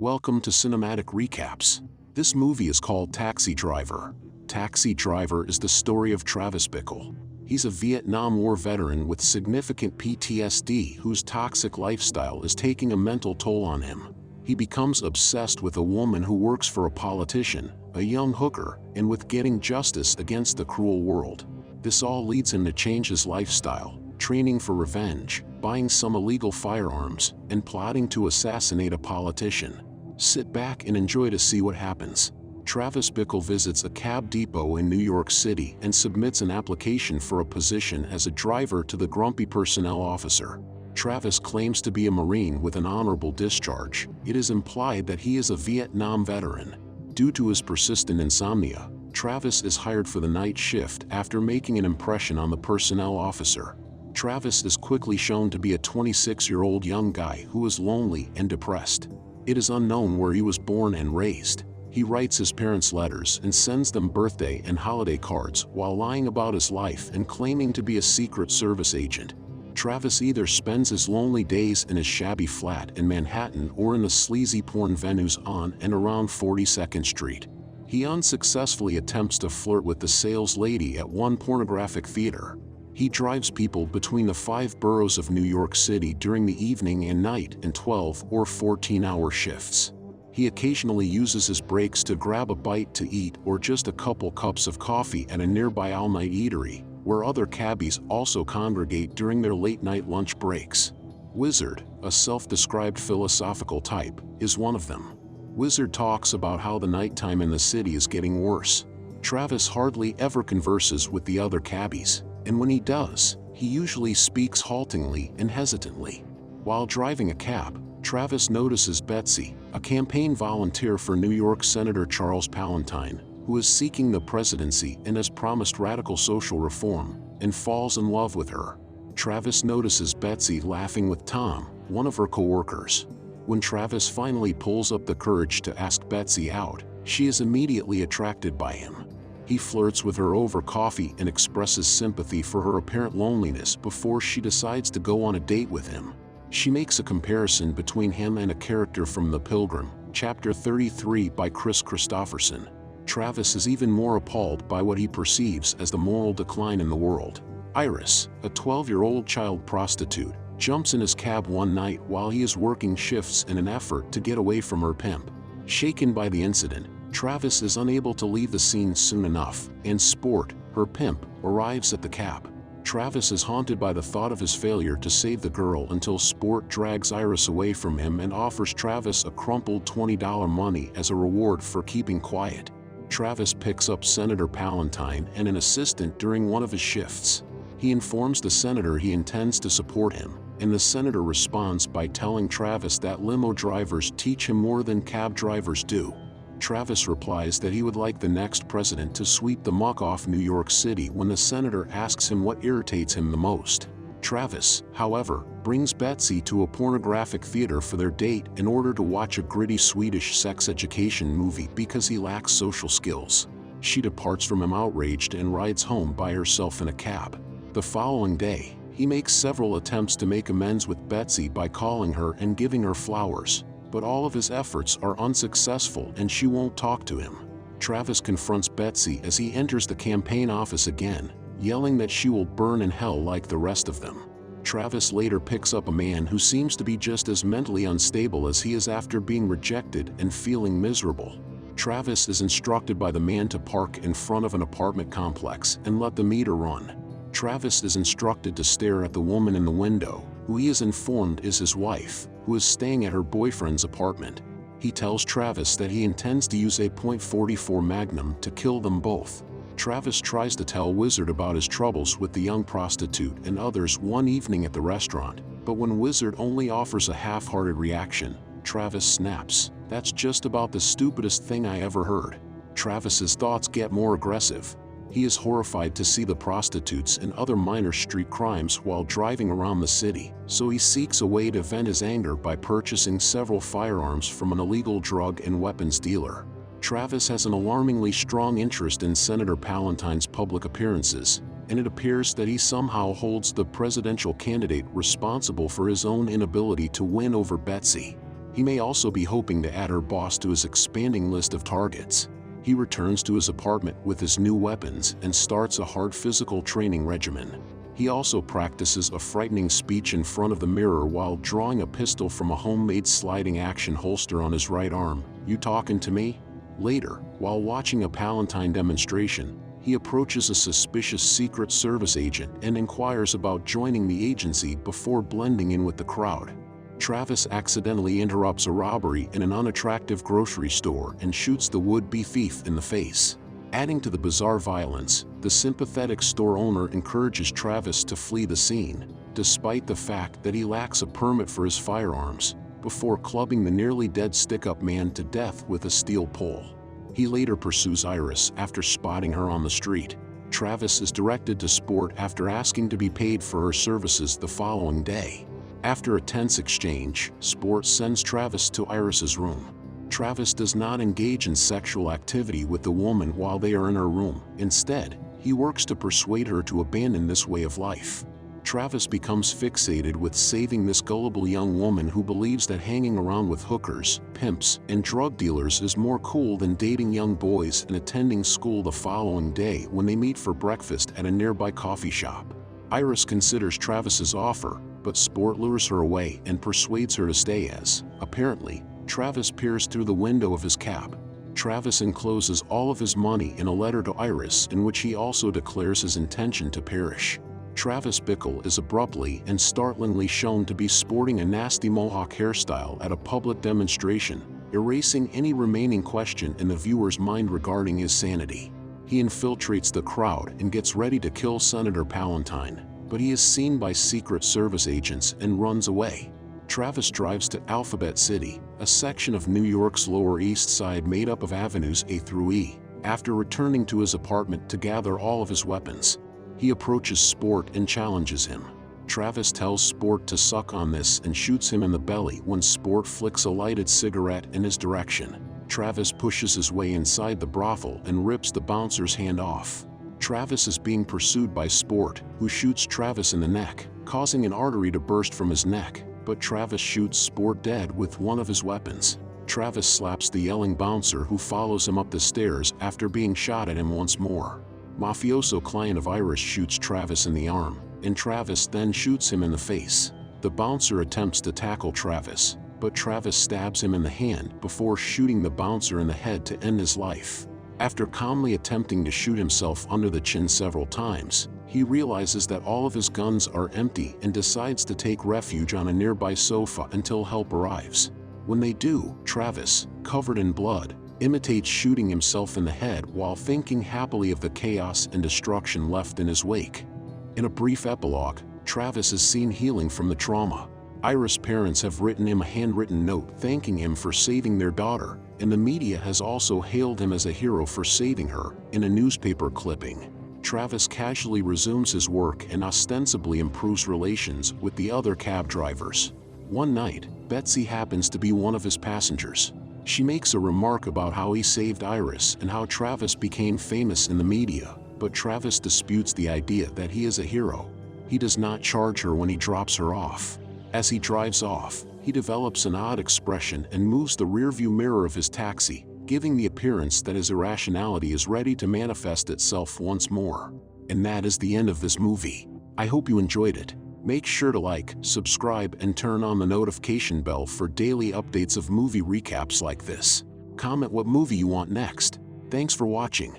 Welcome to Cinematic Recaps. This movie is called Taxi Driver. Taxi Driver is the story of Travis Bickle. He's a Vietnam War veteran with significant PTSD whose toxic lifestyle is taking a mental toll on him. He becomes obsessed with a woman who works for a politician, a young hooker, and with getting justice against the cruel world. This all leads him to change his lifestyle, training for revenge, buying some illegal firearms, and plotting to assassinate a politician. Sit back and enjoy to see what happens. Travis Bickle visits a cab depot in New York City and submits an application for a position as a driver to the grumpy personnel officer. Travis claims to be a Marine with an honorable discharge. It is implied that he is a Vietnam veteran. Due to his persistent insomnia, Travis is hired for the night shift after making an impression on the personnel officer. Travis is quickly shown to be a 26-year-old young guy who is lonely and depressed. It is unknown where he was born and raised. He writes his parents letters and sends them birthday and holiday cards while lying about his life and claiming to be a Secret Service agent. Travis either spends his lonely days in his shabby flat in Manhattan or in the sleazy porn venues on and around 42nd Street. He unsuccessfully attempts to flirt with the sales lady at one pornographic theater. He drives people between the 5 boroughs of New York City during the evening and night in 12 or 14-hour shifts. He occasionally uses his breaks to grab a bite to eat or just a couple cups of coffee at a nearby all-night eatery, where other cabbies also congregate during their late-night lunch breaks. Wizard, a self-described philosophical type, is one of them. Wizard talks about how the nighttime in the city is getting worse. Travis hardly ever converses with the other cabbies, and when he does, he usually speaks haltingly and hesitantly. While driving a cab, Travis notices Betsy, a campaign volunteer for New York Senator Charles Palantine, who is seeking the presidency and has promised radical social reform, and falls in love with her. Travis notices Betsy laughing with Tom, one of her co-workers. When Travis finally pulls up the courage to ask Betsy out, she is immediately attracted by him. He flirts with her over coffee and expresses sympathy for her apparent loneliness before she decides to go on a date with him. She makes a comparison between him and a character from The Pilgrim, Chapter 33 by Chris Christopherson. Travis is even more appalled by what he perceives as the moral decline in the world. Iris, a 12-year-old child prostitute, jumps in his cab one night while he is working shifts in an effort to get away from her pimp. Shaken by the incident, Travis is unable to leave the scene soon enough, and Sport, her pimp, arrives at the cab. Travis is haunted by the thought of his failure to save the girl until Sport drags Iris away from him and offers Travis a crumpled $20 money as a reward for keeping quiet. Travis picks up Senator Palantine and an assistant during one of his shifts. He informs the senator he intends to support him, and the senator responds by telling Travis that limo drivers teach him more than cab drivers do. Travis replies that he would like the next president to sweep the muck off New York City when the senator asks him what irritates him the most. Travis, however, brings Betsy to a pornographic theater for their date in order to watch a gritty Swedish sex education movie because he lacks social skills. She departs from him outraged and rides home by herself in a cab. The following day, he makes several attempts to make amends with Betsy by calling her and giving her flowers, but all of his efforts are unsuccessful and she won't talk to him. Travis confronts Betsy as he enters the campaign office again, yelling that she will burn in hell like the rest of them. Travis later picks up a man who seems to be just as mentally unstable as he is after being rejected and feeling miserable. Travis is instructed by the man to park in front of an apartment complex and let the meter run. Travis is instructed to stare at the woman in the window, who he is informed is his wife, who is staying at her boyfriend's apartment. He tells Travis that he intends to use a .44 Magnum to kill them both. Travis tries to tell Wizard about his troubles with the young prostitute and others one evening at the restaurant, but when Wizard only offers a half-hearted reaction, Travis snaps. "That's just about the stupidest thing I ever heard." Travis's thoughts get more aggressive. He is horrified to see the prostitutes and other minor street crimes while driving around the city, so he seeks a way to vent his anger by purchasing several firearms from an illegal drug and weapons dealer. Travis has an alarmingly strong interest in Senator Palantine's public appearances, and it appears that he somehow holds the presidential candidate responsible for his own inability to win over Betsy. He may also be hoping to add her boss to his expanding list of targets. He returns to his apartment with his new weapons and starts a hard physical training regimen. He also practices a frightening speech in front of the mirror while drawing a pistol from a homemade sliding action holster on his right arm. "You talking to me?" Later, while watching a Palatine demonstration, he approaches a suspicious Secret Service agent and inquires about joining the agency before blending in with the crowd. Travis accidentally interrupts a robbery in an unattractive grocery store and shoots the would-be thief in the face. Adding to the bizarre violence, the sympathetic store owner encourages Travis to flee the scene, despite the fact that he lacks a permit for his firearms, before clubbing the nearly dead stick-up man to death with a steel pole. He later pursues Iris after spotting her on the street. Travis is directed to Sport after asking to be paid for her services the following day. After a tense exchange, Sport sends Travis to Iris's room. Travis does not engage in sexual activity with the woman while they are in her room. Instead, he works to persuade her to abandon this way of life. Travis becomes fixated with saving this gullible young woman who believes that hanging around with hookers, pimps, and drug dealers is more cool than dating young boys and attending school the following day when they meet for breakfast at a nearby coffee shop. Iris considers Travis's offer, but Sport lures her away and persuades her to stay as, apparently, Travis peers through the window of his cab. Travis encloses all of his money in a letter to Iris in which he also declares his intention to perish. Travis Bickle is abruptly and startlingly shown to be sporting a nasty mohawk hairstyle at a public demonstration, erasing any remaining question in the viewer's mind regarding his sanity. He infiltrates the crowd and gets ready to kill Senator Palatine, but he is seen by Secret Service agents and runs away. Travis drives to Alphabet City, a section of New York's Lower East Side made up of avenues A through E, after returning to his apartment to gather all of his weapons. He approaches Sport and challenges him. Travis tells Sport to suck on this and shoots him in the belly when Sport flicks a lighted cigarette in his direction. Travis pushes his way inside the brothel and rips the bouncer's hand off. Travis is being pursued by Sport, who shoots Travis in the neck, causing an artery to burst from his neck, but Travis shoots Sport dead with one of his weapons. Travis slaps the yelling bouncer who follows him up the stairs after being shot at him once more. Mafioso client of Iris shoots Travis in the arm, and Travis then shoots him in the face. The bouncer attempts to tackle Travis, but Travis stabs him in the hand before shooting the bouncer in the head to end his life. After calmly attempting to shoot himself under the chin several times, he realizes that all of his guns are empty and decides to take refuge on a nearby sofa until help arrives. When they do, Travis, covered in blood, imitates shooting himself in the head while thinking happily of the chaos and destruction left in his wake. In a brief epilogue, Travis is seen healing from the trauma. Iris' parents have written him a handwritten note thanking him for saving their daughter, and the media has also hailed him as a hero for saving her in a newspaper clipping. Travis casually resumes his work and ostensibly improves relations with the other cab drivers. One night, Betsy happens to be one of his passengers. She makes a remark about how he saved Iris and how Travis became famous in the media, but Travis disputes the idea that he is a hero. He does not charge her when he drops her off. As he drives off, he develops an odd expression and moves the rearview mirror of his taxi, giving the appearance that his irrationality is ready to manifest itself once more. And that is the end of this movie. I hope you enjoyed it. Make sure to like, subscribe, and turn on the notification bell for daily updates of movie recaps like this. Comment what movie you want next. Thanks for watching.